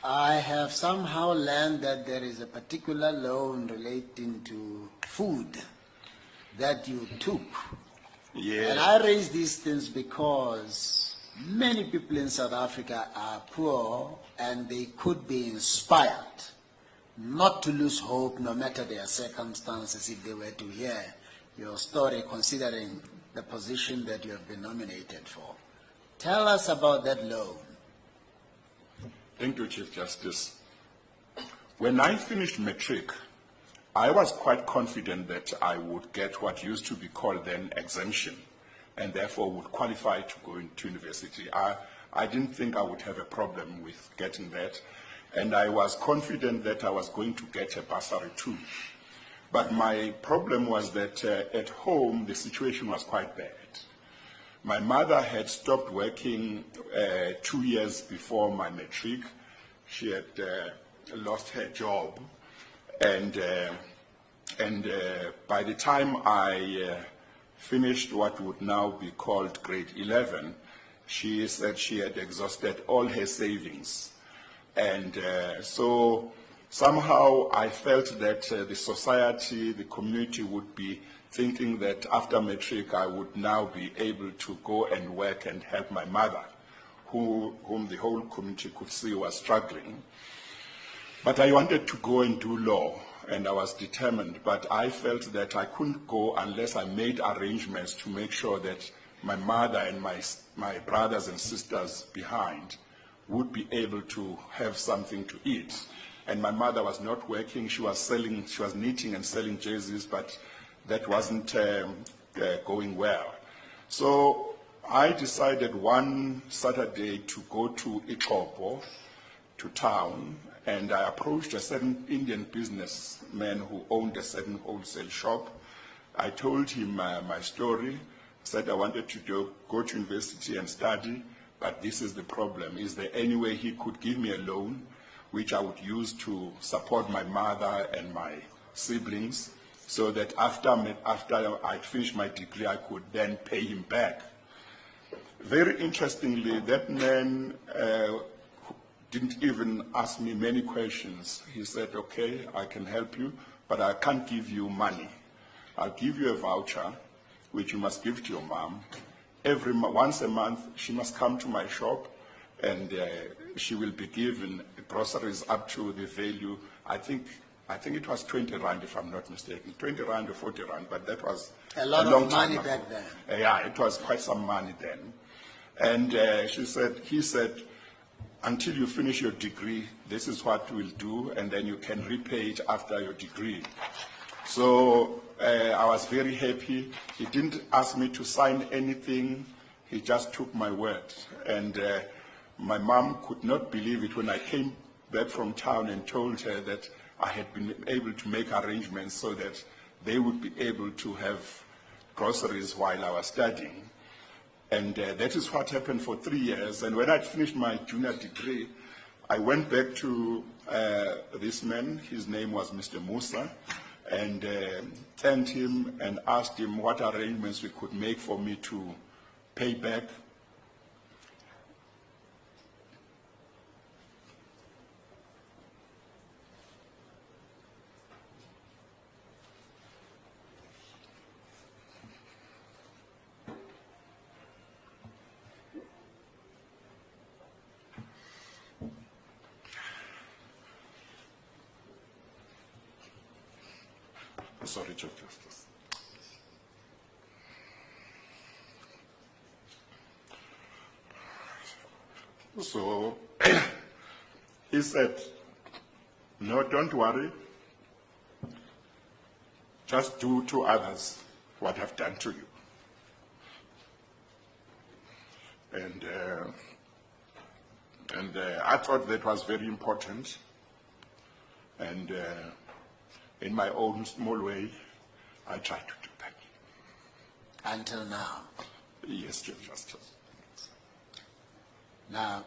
I have somehow learned that there is a particular loan relating to food that you took. Yeah. And I raise these things because many people in South Africa are poor and they could be inspired not to lose hope no matter their circumstances if they were to hear your story, considering the position that you have been nominated for. Tell us about that loan. Thank you, Chief Justice. When I finished matric, I was quite confident that I would get what used to be called then exemption, and therefore would qualify to go into university. I didn't think I would have a problem with getting that, and I was confident that I was going to get a bursary too. But my problem was that at home, the situation was quite bad. My mother had stopped working 2 years before my matric. She had lost her job, and by the time I finished what would now be called grade 11, she said she had exhausted all her savings. And so somehow I felt that the society, the community would be thinking that after matric I would now be able to go and work and help my mother, whom the whole community could see was struggling. But I wanted to go and do law, and I was determined, but I felt that I couldn't go unless I made arrangements to make sure that my mother and my brothers and sisters behind would be able to have something to eat. And my mother was not working. She was knitting and selling jerseys, but that wasn't going well. So I decided one Saturday to go to Ичхоpo, to town, and I approached a certain Indian businessman who owned a certain wholesale shop. I told him my story, said I wanted to go to university and study, but this is the problem. Is there any way he could give me a loan which I would use to support my mother and my siblings, so that after I'd finished my degree, I could then pay him back? Very interestingly, that man didn't even ask me many questions. He said, okay, I can help you, but I can't give you money. I'll give you a voucher, which you must give to your mom. Once a month, she must come to my shop, and she will be given groceries up to the value, I think it was 20 rand, if I'm not mistaken, 20 rand or 40 rand, but that was a lot long of money time ago. back then. Yeah, it was quite some money then. And he said, until you finish your degree, this is what we'll do, and then you can repay it after your degree. So I was very happy. He didn't ask me to sign anything. He just took my word. And my mom could not believe it when I came back from town and told her that I had been able to make arrangements so that they would be able to have groceries while I was studying. And that is what happened for 3 years. And when I finished my junior degree, I went back to this man. His name was Mr. Musa, and thanked him and asked him what arrangements we could make for me to pay back. Sorry, Chief Justice. So he said, no, don't worry. Just do to others what I've done to you. And I thought that was very important. And in my own small way, I tried to do that. Until now. Yes, Chief Justice. Now,